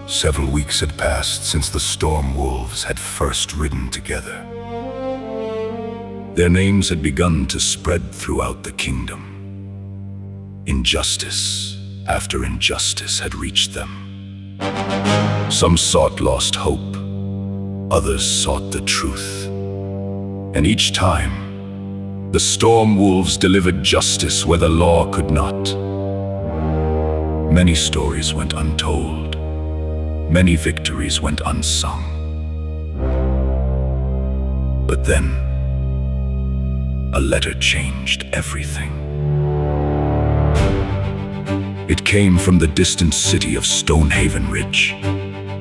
Several weeks had passed since the Stormwolves had first ridden together. Their names had begun to spread throughout the kingdom. Injustice after injustice had reached them. Some sought lost hope, others sought the truth. And each time, the Stormwolves delivered justice where the law could not. Many stories went untold. Many victories went unsung. But then, a letter changed everything. It came from the distant city of Stonehaven Ridge,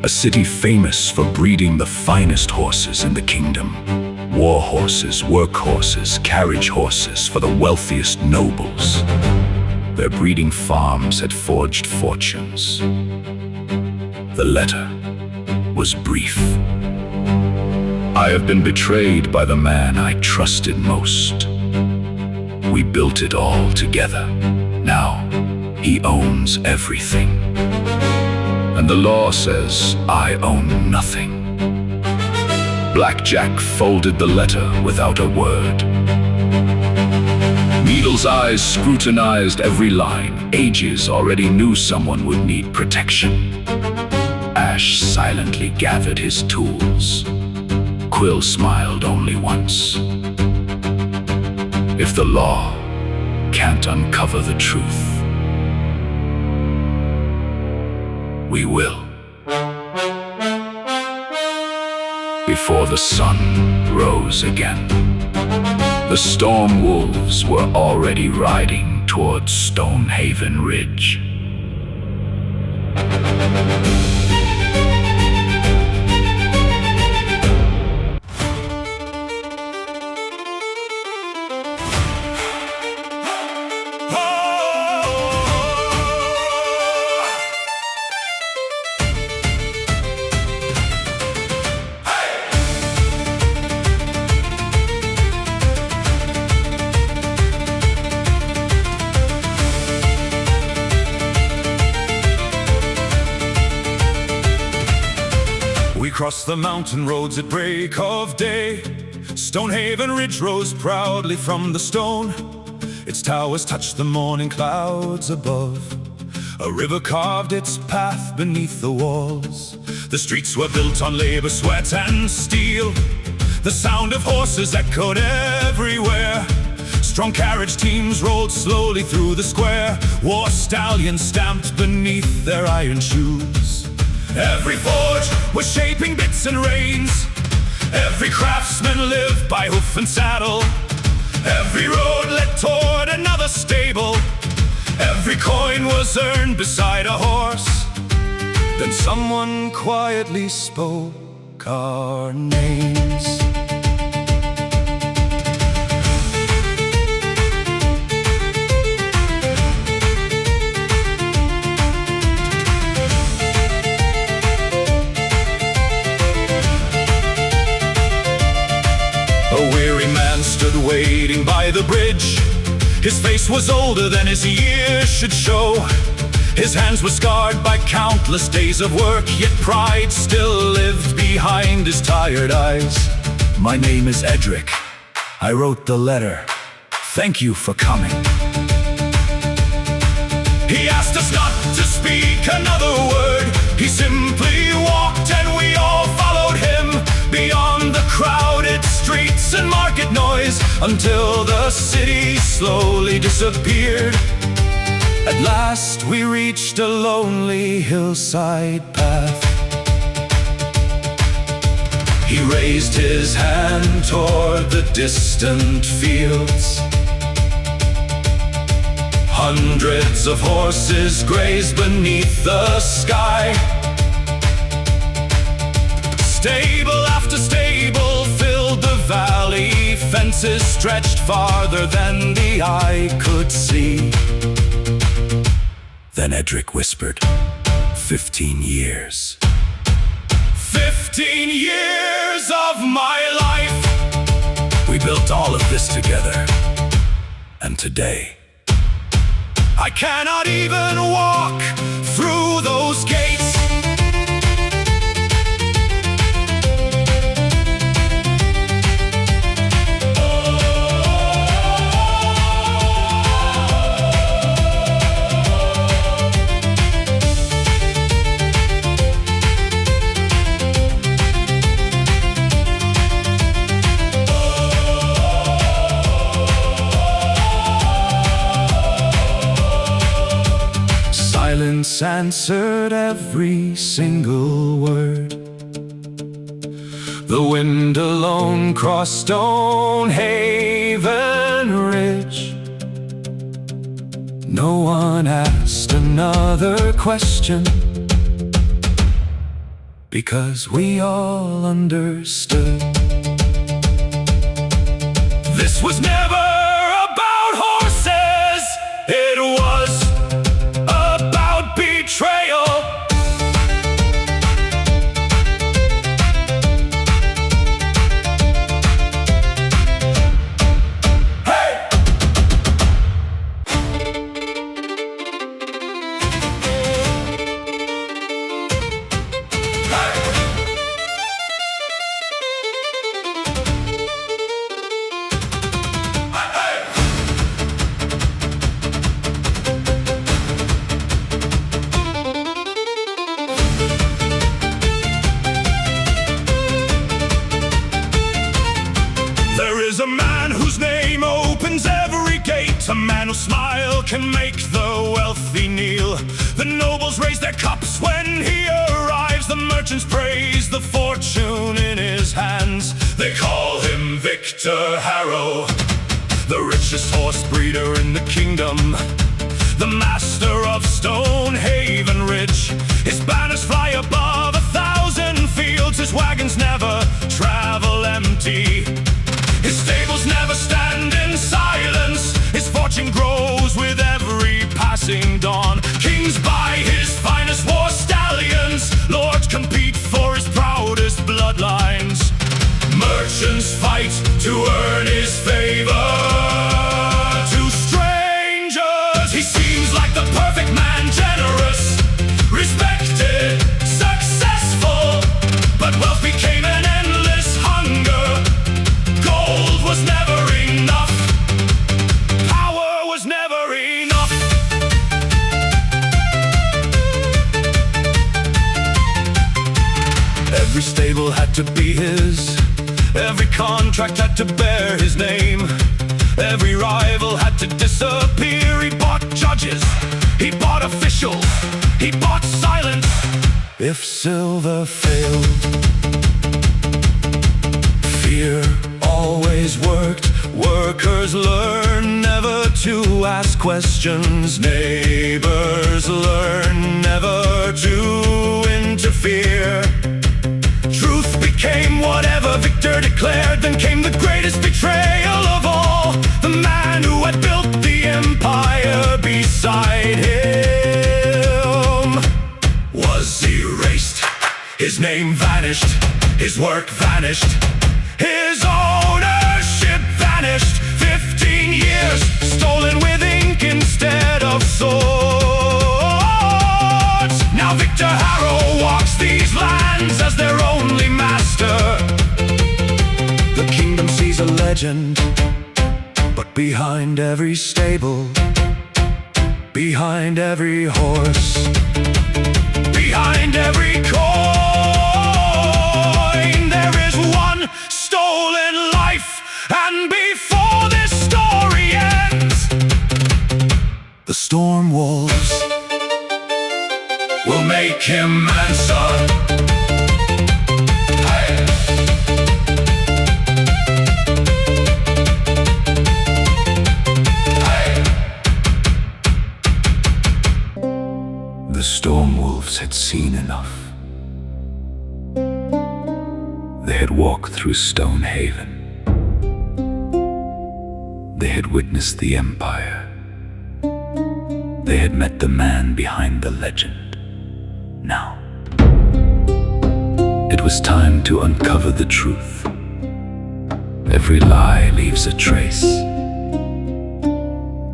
a city famous for breeding the finest horses in the kingdom. War horses, work horses, carriage horses for the wealthiest nobles. Their breeding farms had forged fortunes. The letter was brief. I have been betrayed by the man I trusted most. We built it all together. Now, he owns everything. And the law says I own nothing. Blackjack folded the letter without a word. Needle's eyes scrutinized every line. Aegis already knew someone would need protection. Ash silently gathered his tools. Quill smiled only once. If the law can't uncover the truth, we will. Before the sun rose again, the Stormwolves were already riding towards Stonehaven Ridge. We crossed the mountain roads at break of day. Stonehaven Ridge rose proudly from the stone. Its towers touched the morning clouds above. A river carved its path beneath the walls. The streets were built on labor, sweat, and steel. The sound of horses echoed everywhere. Strong carriage teams rolled slowly through the square. War stallions stamped beneath their iron shoes. Every forge was shaping bits and reins. Every craftsman lived by hoof and saddle. Every road led toward another stable. Every coin was earned beside a horse. Then someone quietly spoke our names. A weary man stood waiting by the bridge. His face was older than his years should show. His hands were scarred by countless days of work, yet pride still lived behind his tired eyes. My name is Edric. I wrote the letter. Thank you for coming. He asked us not to speak another word. He simply walked and we all followed him, beyond the crowded streets and market noise, until the city slowly disappeared. At last we reached a lonely hillside path. He raised his hand toward the distant fields. Hundreds of horses grazed beneath the sky. Stable after stable filled the valley. Fences stretched farther than the eye could see. Then Edric whispered, 15 years. 15 years of my life. We built all of this together. And today, I cannot even walk through those gates. silence answered every single word. The wind alone crossed Stonehaven Ridge. No one asked another question, because we all understood. This was never about horses, it was about betrayal. There's a man whose name opens every gate. A man whose smile can make the wealthy kneel. The nobles raise their cups when he arrives. The merchants praise the fortune in his hands. They call him Victor Harrow, the richest horse breeder in the kingdom, the master of Stonehaven Ridge. His banners fly above 1,000 fields. His wagons never travel empty. His stables never stand in silence. His fortune grows with every passing dawn. Kings buy his finest war stallions. Lords compete for his proudest bloodlines. Merchants fight to earn his favor. To strangers, he seems like the perfect man, generous, respected, successful. But wealth became an endless hunger. Gold was never enough. Power was never enough. Every stable had to be his. Every contract had to bear his name. Every rival had to disappear. He bought judges, he bought officials, he bought silence. If silver failed, fear always worked. Workers learn never to ask questions. Neighbors learn never to interfere. Truth became whatever Victor declared. Then came the greatest betrayal of all. The man who had built the empire beside him was erased. His name vanished, his work vanished, his ownership vanished. 15 years stolen with ink instead of swords. Now Victor Harrow walks these lands as their only master. The kingdom sees a legend, but behind every stable, behind every horse, behind every coin, there is one stolen life. And before this story ends, the Stormwolves will make him answer. The Stormwolves had seen enough. They had walked through Stonehaven. They had witnessed the empire. They had met the man behind the legend. Now, it was time to uncover the truth. Every lie leaves a trace.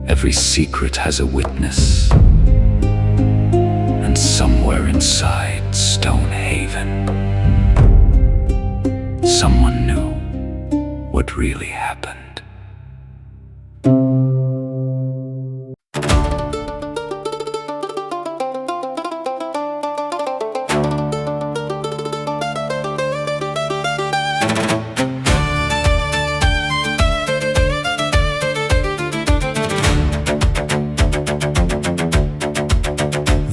Every secret has a witness. And somewhere inside Stonehaven, someone knew what really happened.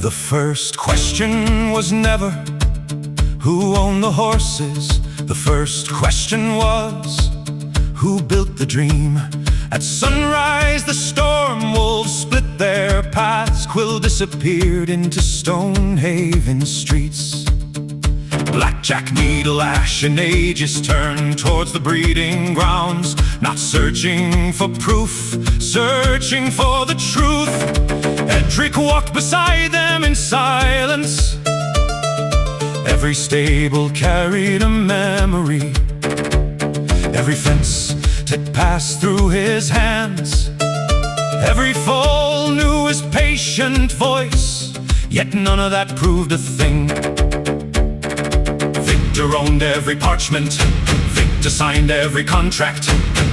The first question was never who owned the horses. The first question was who built the dream. At sunrise the Stormwolves split their paths. Quill disappeared into Stonehaven streets. Blackjack, Needle, Ash, and Aegis turned towards the breeding grounds, not searching for proof, searching for the truth. Edric walked beside them in silence. Every stable carried a memory. Every fence had passed through his hands. Every foal knew his patient voice, yet none of that proved a thing. Victor owned every parchment. Victor signed every contract.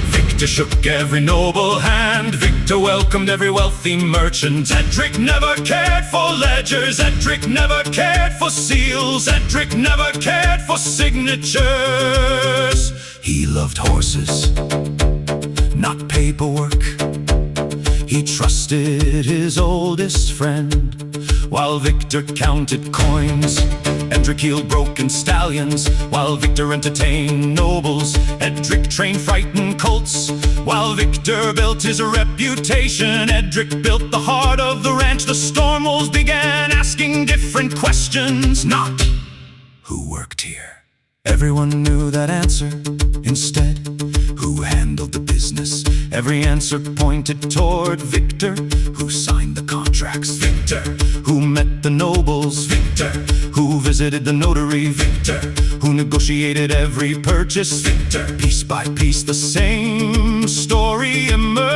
Victor shook every noble hand. Victor welcomed every wealthy merchant. Edric never cared for ledgers. Edric never cared for seals. Edric never cared for signatures. He loved horses, not paperwork. He trusted his oldest friend, while Victor counted coins. Edric healed broken stallions, while Victor entertained nobles. Edric trained frightened colts, while Victor built his reputation. Edric built the heart of the ranch. The Stormwolves began asking different questions, not who worked here. Everyone knew that answer. Instead, who handled the business? Every answer pointed toward Victor. Who signed the contracts? Victor. Who met the nobles? Victor. Who visited the notary? Victor. Who negotiated every purchase? Victor. Piece by piece the same story emerged.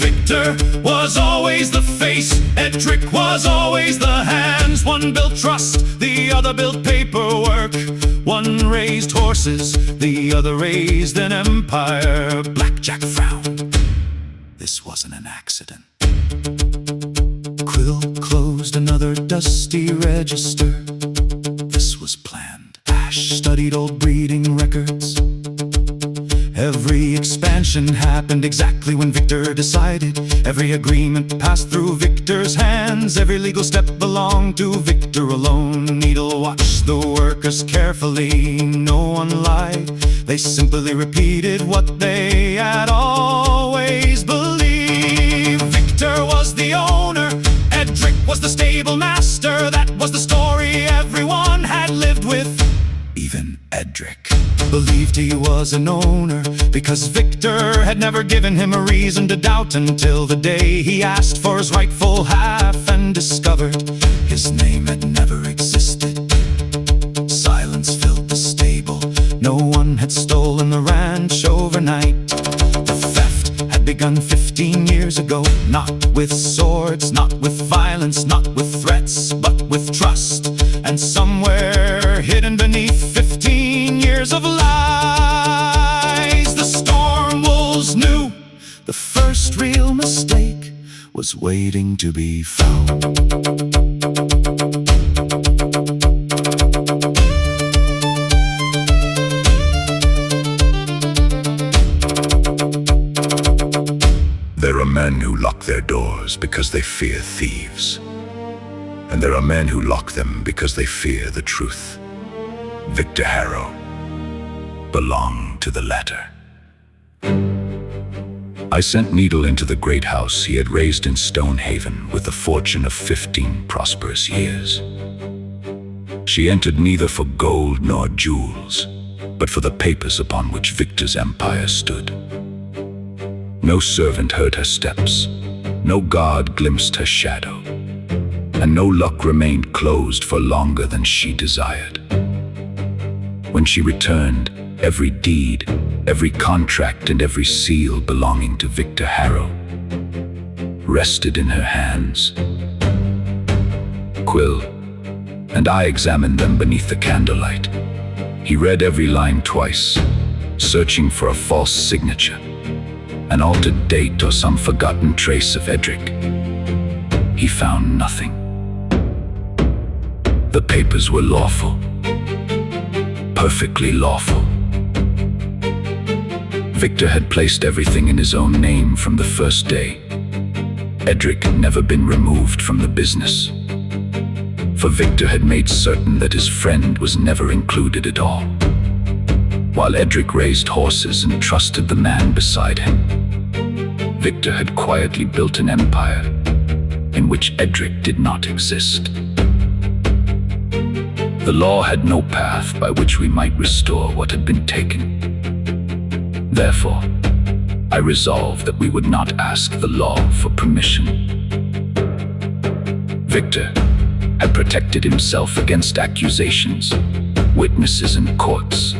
Victor was always the face. Edric was always the hands. One built trust, the other built paperwork. One raised horses, the other raised an empire. Blackjack frowned. This wasn't an accident. Quill closed another dusty register. This was planned. Ash studied old breeding records. Every expansion happened exactly when Victor decided. Every agreement passed through Victor's hands. Every legal step belonged to Victor alone. Needle watched the workers carefully. No one lied. They simply repeated what they had always believed. Victor was the owner. Edric was the stable master. That was the story everyone had lived with. Even Edric believed he was an owner, because Victor had never given him a reason to doubt, until the day he asked for his rightful half and discovered his name had never existed. Silence filled the stable. No one had stolen the ranch overnight. The theft had begun 15 years ago, not with swords, not with violence, not with threats, but with trust. And somewhere hidden beneath 15 years of lies, the Stormwolves knew the first real mistake was waiting to be found. There are men who lock their doors because they fear thieves. And there are men who lock them because they fear the truth. Victor Harrow belonged to the latter. I sent Needle into the great house he had raised in Stonehaven with the fortune of 15 prosperous years. She entered neither for gold nor jewels, but for the papers upon which Victor's empire stood. No servant heard her steps, no guard glimpsed her shadow, and no luck remained closed for longer than she desired. When she returned, every deed, every contract, and every seal belonging to Victor Harrow rested in her hands. Quill and I examined them beneath the candlelight. He read every line twice, searching for a false signature, an altered date, or some forgotten trace of Edric. He found nothing. The papers were lawful, perfectly lawful. Victor had placed everything in his own name from the first day. Edric had never been removed from the business, for Victor had made certain that his friend was never included at all. While Edric raised horses and trusted the man beside him, Victor had quietly built an empire in which Edric did not exist. The law had no path by which we might restore what had been taken. Therefore, I resolved that we would not ask the law for permission. Victor had protected himself against accusations, witnesses, and courts.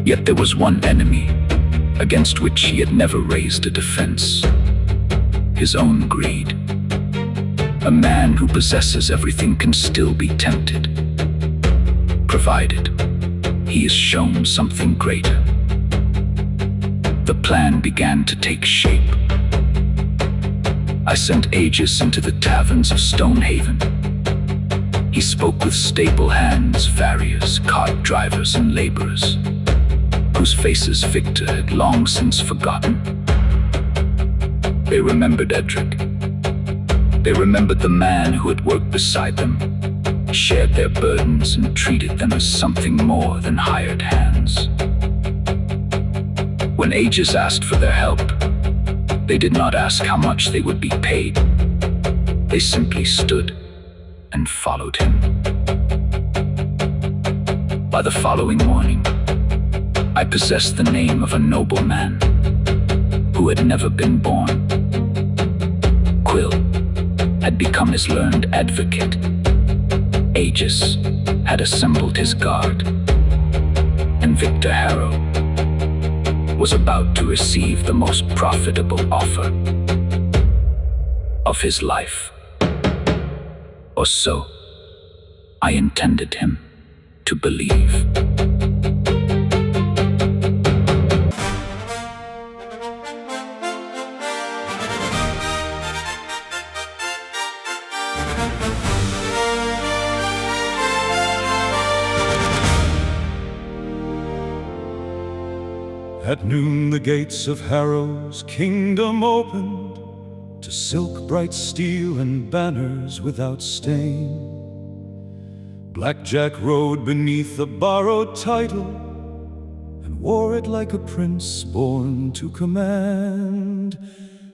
Yet there was one enemy against which he had never raised a defense: his own greed. A man who possesses everything can still be tempted, provided he is shown something greater. The plan began to take shape. I sent Aegis into the taverns of Stonehaven. He spoke with stable hands, farriers, cart drivers, and laborers, whose faces Victor had long since forgotten. They remembered Edric. They remembered the man who had worked beside them, shared their burdens, and treated them as something more than hired hands. When Aegis asked for their help, they did not ask how much they would be paid. They simply stood and followed him. By the following morning, I possessed the name of a nobleman who had never been born. Quill had become his learned advocate. Aegis had assembled his guard, and Victor Harrow was about to receive the most profitable offer of his life. Or so I intended him to believe. At noon the gates of Harrow's kingdom opened to silk bright steel and banners without stain. Blackjack rode beneath a borrowed title and wore it like a prince born to command.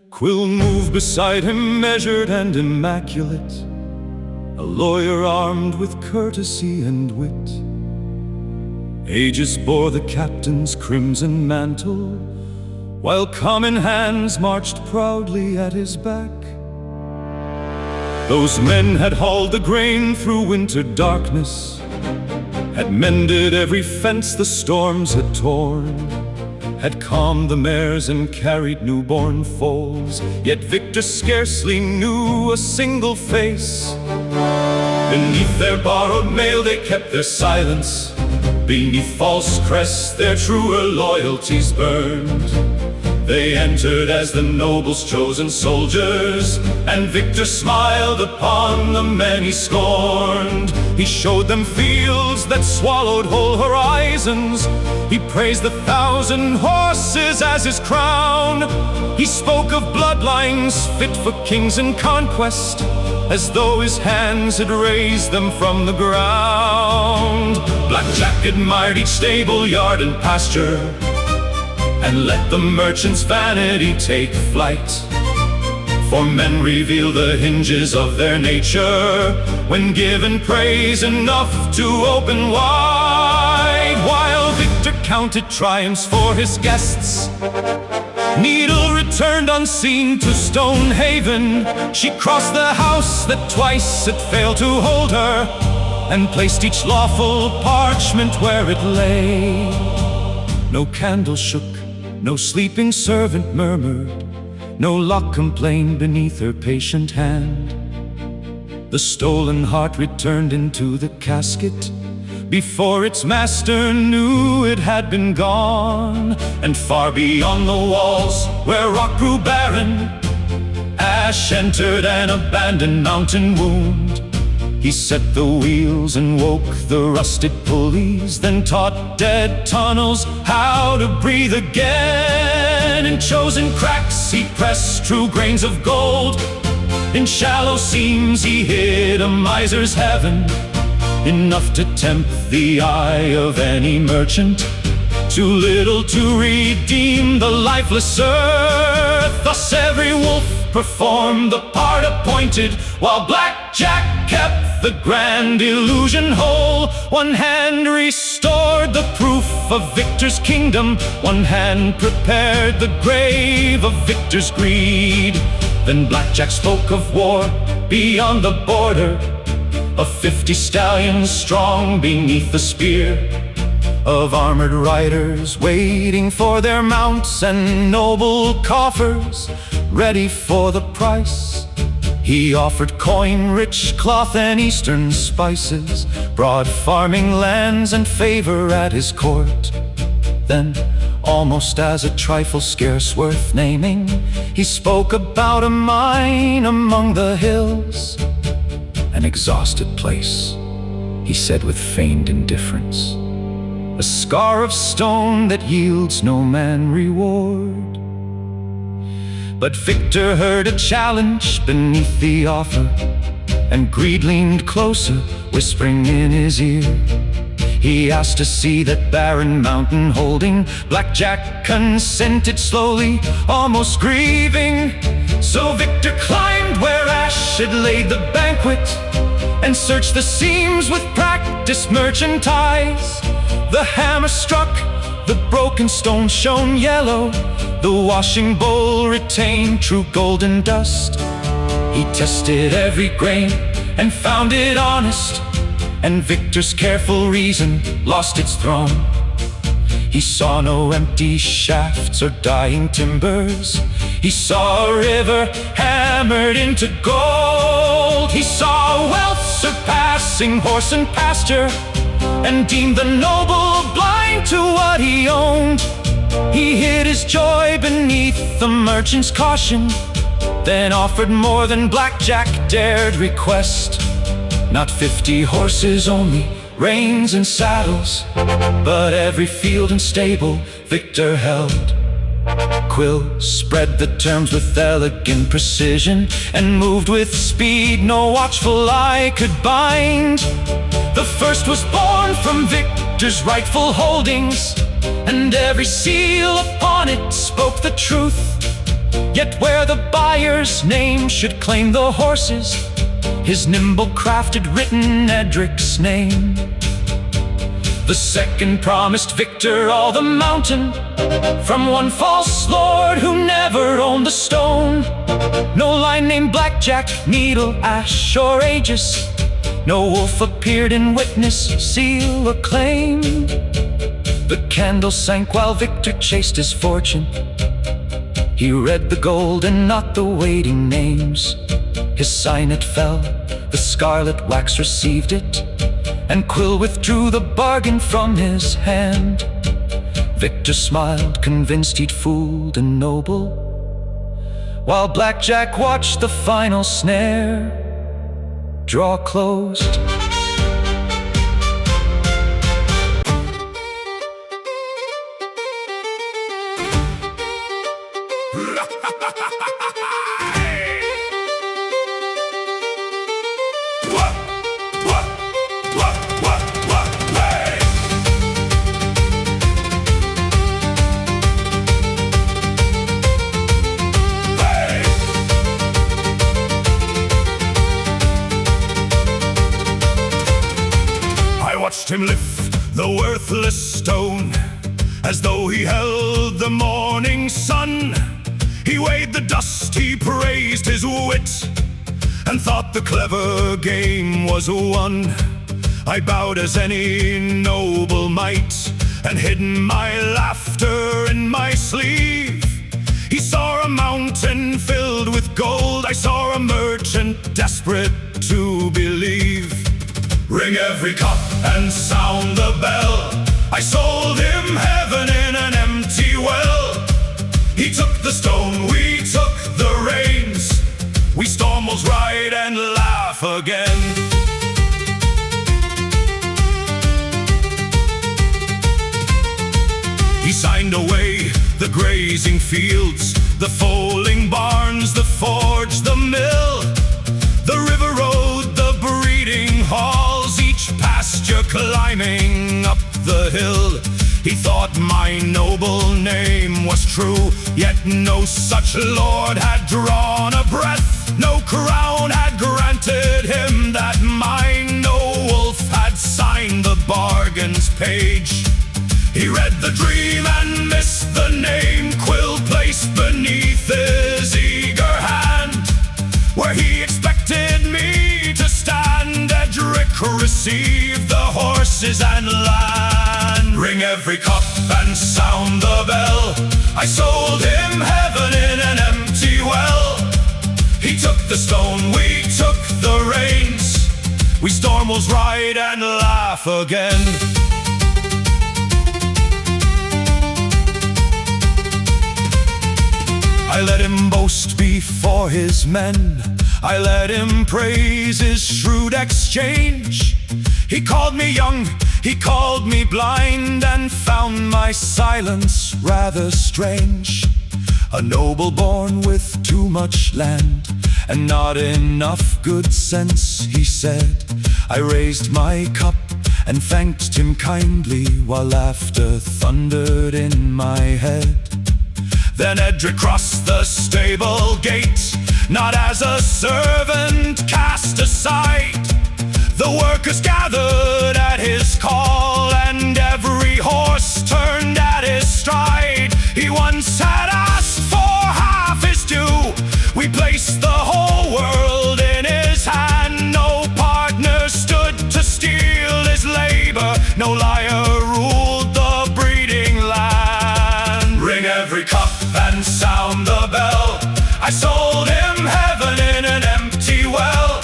Quill moved beside him, measured and immaculate, a lawyer armed with courtesy and wit. Aegis bore the captain's crimson mantle, while common hands marched proudly at his back. Those men had hauled the grain through winter darkness, had mended every fence the storms had torn, had calmed the mares and carried newborn foals. Yet Victor scarcely knew a single face. Beneath their borrowed mail they kept their silence. Beneath false crests their truer loyalties burned. They entered as the noble's chosen soldiers, and Victor smiled upon the men he scorned. He showed them fields that swallowed whole horizons. He praised 1,000 horses as his crown. He spoke of bloodlines fit for kings and conquest, as though his hands had raised them from the ground. Blackjack admired each stable, yard, and pasture, and let the merchant's vanity take flight. For men reveal the hinges of their nature when given praise enough to open wide. While Victor counted triumphs for his guests, Needle returned unseen to Stonehaven. She crossed the house that twice had failed to hold her, and placed each lawful parchment where it lay. No candle shook, no sleeping servant murmured, no lock complained beneath her patient hand. The stolen heart returned into the casket before its master knew it had been gone. And far beyond the walls, where rock grew barren, ash entered an abandoned mountain wound. He set the wheels and woke the rusted pulleys, then taught dead tunnels how to breathe again. In chosen cracks he pressed true grains of gold. In shallow seams he hid a miser's heaven, enough to tempt the eye of any merchant, too little to redeem the lifeless earth. Thus every wolf performed the part appointed, while Blackjack kept the grand illusion whole. One hand restored the proof of Victor's kingdom, one hand prepared the grave of Victor's greed. Then Blackjack spoke of war beyond the border, of 50 stallions strong beneath the spear, of armored riders waiting for their mounts, and noble coffers ready for the price. He offered coin, rich cloth, and eastern spices, broad farming lands and favor at his court. Then, almost as a trifle scarce worth naming, he spoke about a mine among the hills. An exhausted place, he said with feigned indifference, a scar of stone that yields no man reward. But Victor heard a challenge beneath the offer, and greed leaned closer, whispering in his ear. He asked to see that barren mountain holding. Blackjack consented slowly, almost grieving. So Victor climbed where ash had laid the banquet, and searched the seams with practiced merchandise. The hammer struck, the broken stone shone yellow, the washing bowl retained true golden dust. He tested every grain and found it honest, and Victor's careful reason lost its throne. He saw no empty shafts or dying timbers. He saw a river hammered into gold. He saw wealth surpassing horse and pasture, and deemed the noble blind to what he owned. He hid his joy beneath the merchant's caution, then offered more than Blackjack dared request. Not 50 horses only, reins and saddles, but every field and stable Victor held. Quill spread the terms with elegant precision, and moved with speed no watchful eye could bind. The first was born from Victor's rightful holdings, and every seal upon it spoke the truth. Yet where the buyer's name should claim the horses, his nimble craft had written Edric's name. The second promised Victor all the mountain, from one false lord who never owned the stone. No line named Blackjack, needle, ash, or Aegis. No wolf appeared in witness, seal, or claim. The candle sank while Victor chased his fortune. He read the gold and not the waiting names. His signet fell, the scarlet wax received it, and Quill withdrew the bargain from his hand. Victor smiled, convinced he'd fooled a noble, while Blackjack watched the final snare draw closed. Watched him lift the worthless stone as though he held the morning sun. He weighed the dust, he praised his wit, and thought the clever game was won. I bowed as any noble might, and hidden my laughter in my sleeve. He saw a mountain filled with gold, I saw a merchant desperate to believe. Ring every cup and sound the bell, I sold him heaven in an empty well. He took the stone, we took the reins, we Stormwolves ride and laugh again. grazing fields, the foaling barns, the forge, the mill, the river road, the breeding halls, each pasture climbing up the hill. He thought my noble name was true, yet no such lord had drawn a breath. No crown had granted him that mine. No wolf had signed the bargain's page. He read the dream and missed the name Quill placed beneath his eager hand, where he expected me to stand. Edric received the horses and land. Ring every cup and sound the bell. I sold him heaven in an empty well. He took the stone, we took the reins. We Stormwolves ride and laugh again. I let him boast before his men. I let him praise his shrewd exchange. He called me young, he called me blind, and found my silence rather strange. A noble born with too much land and not enough good sense, he said. I raised my cup and thanked him kindly, while laughter thundered in my head. Then Edric crossed the stable gate, not as a servant cast aside. The workers gathered at his call, and every horse turned at his stride. He once had asked for half his due. We placed the whole world in his hand. No partner stood to steal his labor. No liar ruled the breeding land. Ring every cup and sound the bell. I sold him heaven in an empty well.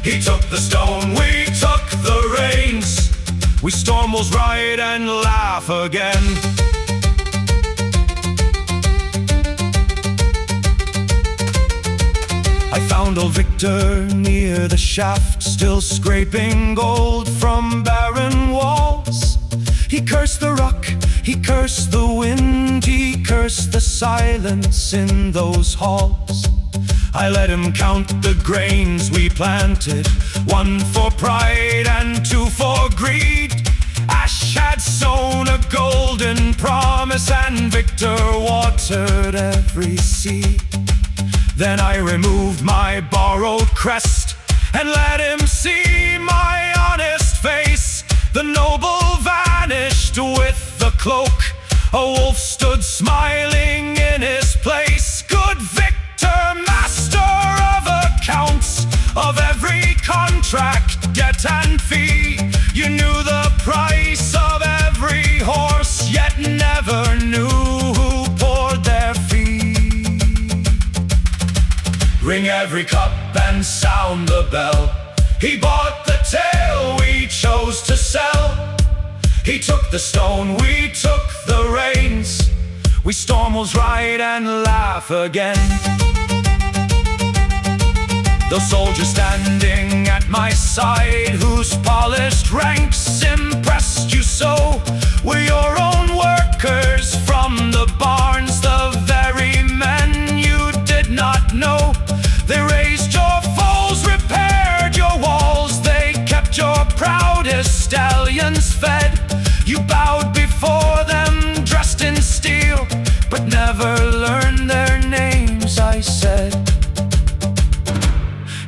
He took the stone, we took the reins. We Stormwolves ride and laugh again. I found old Victor near the shaft, still scraping gold from barren walls. He cursed the rock, he cursed the wind, he cursed the silence in those halls. I let him count the grains we planted, one for pride and two for greed. Ash had sown a golden promise, and Victor watered every seed. Then I removed my borrowed crest and let him see my honest face. The noble vanished with the cloak. A wolf stood smiling in his place. Good Victor, master of accounts, of every contract, debt and fee. You knew the price of every horse, yet never knew who poured their fee. Ring every cup and sound the bell. He bought the tale we chose to sell. He took the stone, we took the reins. We Stormwolves ride and laugh again. Those soldiers standing at my side, whose polished ranks impressed you so, were your own workers from the barns, the very men you did not know. They raised your foals, repaired your walls, they kept your proudest stallions fed. You bowed before them, dressed in steel, but never learned their names, I said.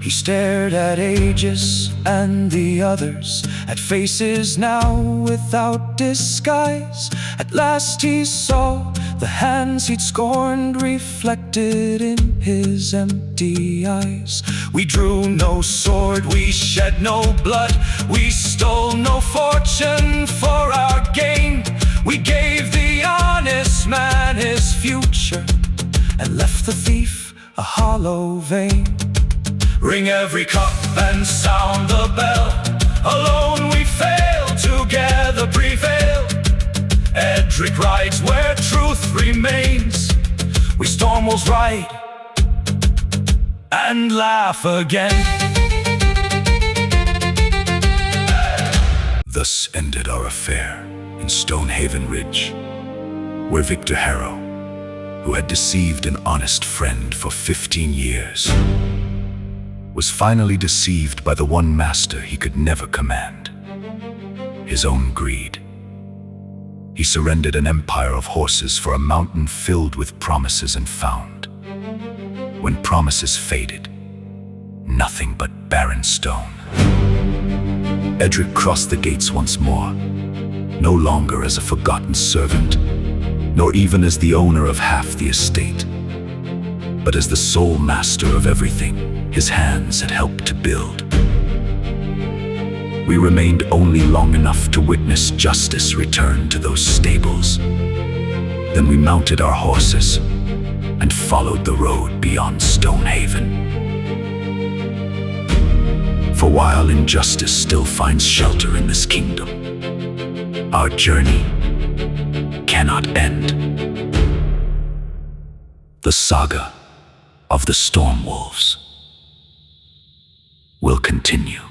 He stared at Aegis and the others, at faces now without disguise. At last he saw the hands he'd scorned reflected in his empty eyes. We drew no sword, we shed no blood, we stole no fortune for our gain. We gave the honest man his future and left the thief a hollow vein. Ring every cup and sound the bell. Alone we fail, together prevail. Edric rides where truth remains. We Stormwolves ride and laugh again. Thus ended our affair in Stonehaven Ridge, where Victor Harrow who had deceived an honest friend for 15 years, was finally deceived by the one master he could never command: his own greed. He surrendered an empire of horses for a mountain filled with promises and found, when promises faded, nothing but barren stone. Edric crossed the gates once more, no longer as a forgotten servant, nor even as the owner of half the estate, but as the sole master of everything his hands had helped to build. We remained only long enough to witness justice return to those stables. Then we mounted our horses and followed the road beyond Stonehaven. For while injustice still finds shelter in this kingdom, our journey cannot end. The saga of the Stormwolves will continue.